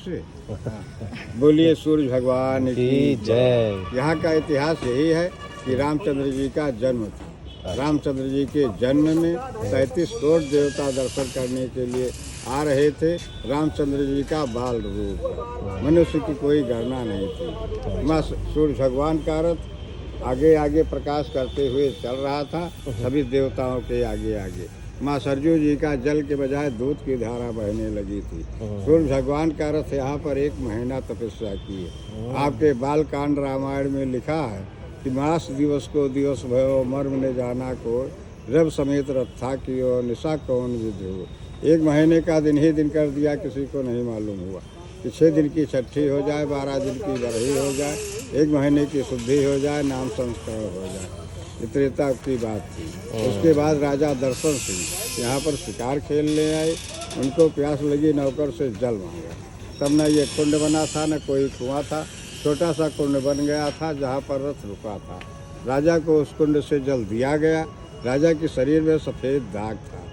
से। बोलिए सूर्य भगवान की जय। यहाँ का इतिहास यही है कि रामचंद्र जी का जन्म था। रामचंद्र जी के जन्म में 33 करोड़ देवता दर्शन करने के लिए आ रहे थे। रामचंद्र जी का बाल रूप, मनुष्य की कोई गणना नहीं थी। माँ सूर्य भगवान का रथ आगे आगे प्रकाश करते हुए चल रहा था, सभी देवताओं के आगे आगे। माँ सरजू जी का जल के बजाय दूध की धारा बहने लगी थी। सूर्य भगवान का रथ यहाँ पर 1 महीना तपस्या की है। आपके बालकांड रामायण में लिखा है कि मास दिवस को दिवस भयो मर्म ने जाना को, रब समेत रथा की और निशा कौन विधि हो। 1 महीने का दिन ही दिन कर दिया, किसी को नहीं मालूम हुआ कि 6 दिन की छठी हो जाए, 12 दिन की बरही हो जाए, 1 महीने की शुद्धि हो जाए, नाम संस्करण हो जाए। त्रेता की बात थी। उसके बाद राजा दर्शन सिंह यहाँ पर शिकार खेलने आए। उनको प्यास लगी, नौकर से जल मांगा। तब न ये कुंड बना था न कोई कुआं था, छोटा सा कुंड बन गया था जहाँ पर रथ रुका था। राजा को उस कुंड से जल दिया गया। राजा के शरीर में सफ़ेद दाग था।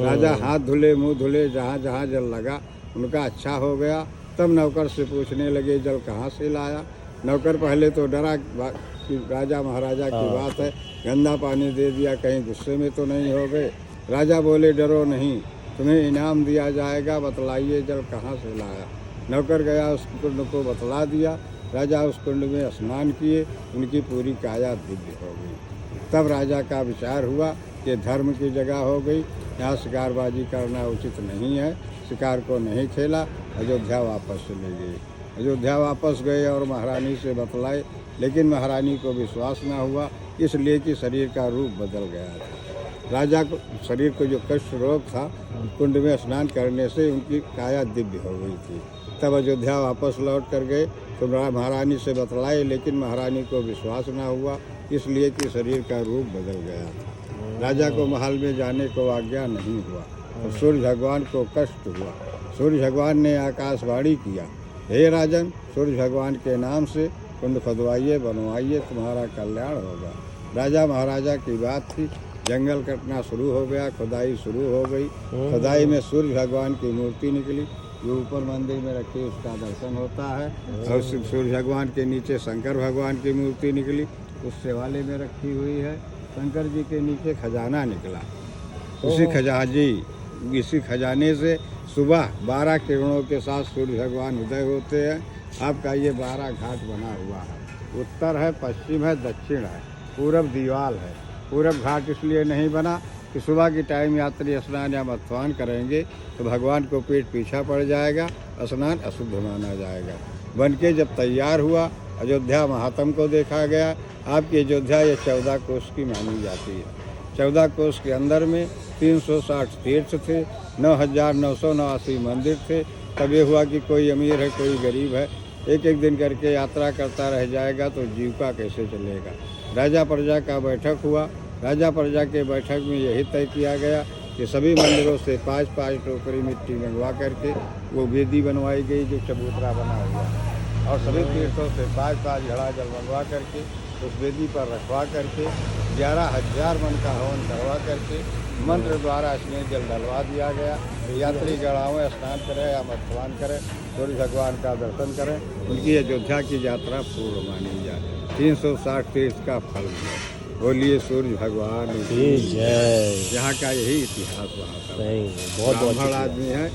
राजा हाथ धुले, मुँह धुले, जहाँ जहाँ जल लगा उनका अच्छा हो गया। तब नौकर से पूछने लगे जल कहाँ से लाया। नौकर पहले तो डरा कि राजा महाराजा की बात है, गंदा पानी दे दिया, कहीं गुस्से में तो नहीं हो गए। राजा बोले डरो नहीं, तुम्हें इनाम दिया जाएगा, बतलाइए जल कहाँ से लाया। नौकर गया, उस कुंड को बतला दिया। राजा उस कुंड में स्नान किए, उनकी पूरी काया दिव्य हो गई। तब राजा का विचार हुआ कि धर्म की जगह हो गई, यहाँ शिकारबाजी करना उचित नहीं है। शिकार को नहीं खेला, अयोध्या वापस चले गए। अयोध्या वापस गए और महारानी से बतलाए, लेकिन महारानी को विश्वास न हुआ, इसलिए कि शरीर का रूप बदल गया था। राजा को शरीर को जो कष्ट रोग था, कुंड में स्नान करने से उनकी काया दिव्य हो गई थी। तब अयोध्या वापस लौट कर गए तो महारानी से बतलाए, लेकिन महारानी को विश्वास न हुआ, इसलिए कि शरीर का रूप बदल गया था। राजा को महल में जाने को आज्ञा नहीं हुआ तो सूर्य भगवान को कष्ट हुआ। सूर्य भगवान ने आकाशवाणी किया, हे राजन, सूर्य भगवान के नाम से कुंड खुदवाइए, बनवाइए, तुम्हारा कल्याण होगा। राजा महाराजा की बात थी। जंगल कटना शुरू हो गया, खुदाई शुरू हो गई। खुदाई में सूर्य भगवान की मूर्ति निकली, जो ऊपर मंदिर में रखी उसका दर्शन होता है। और सूर्य भगवान के नीचे शंकर भगवान की मूर्ति निकली, उस सेवाले में रखी हुई है। शंकर जी के नीचे खजाना निकला। इसी खजाने से सुबह 12 किरणों के साथ सूर्य भगवान उदय होते हैं। आपका ये 12 घाट बना हुआ है। उत्तर है, पश्चिम है, दक्षिण है, पूरब दीवाल है। पूरब घाट इसलिए नहीं बना कि सुबह की टाइम यात्री स्नान या मत्स्यपान करेंगे तो भगवान को पेट पीछा पड़ जाएगा, स्नान अशुद्ध माना जाएगा। बन के जब तैयार हुआ, अयोध्या महात्म को देखा गया। आपकी अयोध्या ये 14 कोस की मानी जाती है। 14 कोस के अंदर में 360 तीर्थ थे, 9,989 मंदिर थे। तब ये हुआ कि कोई अमीर है, कोई गरीब है, एक एक दिन करके यात्रा करता रह जाएगा तो जीविका कैसे चलेगा। राजा प्रजा का बैठक हुआ। राजा प्रजा के बैठक में यही तय किया गया कि सभी मंदिरों से 5-5 टोकरी मिट्टी मंगवा करके वो वेदी बनवाई गई जो चबूतरा बना हुआ है। और सभी तीर्थों से 5-5 घड़ा जल मंगवा करके उस वेदी पर रखवा करके 11,000 मन का हवन करवा करके मंत्र द्वारा इसमें जल डलवा दिया गया। यात्री गड़ाओं स्नान करें या मत्स्यपान करें, सूर्य भगवान का दर्शन करें, उनकी अयोध्या की यात्रा पूर्ण मानी जाए। 360 तीर्थ का फल है। बोलिए सूर्य भगवान की जय। यहाँ का यही इतिहास वहाँ का। बहुत ब्राह्मण आदमी है।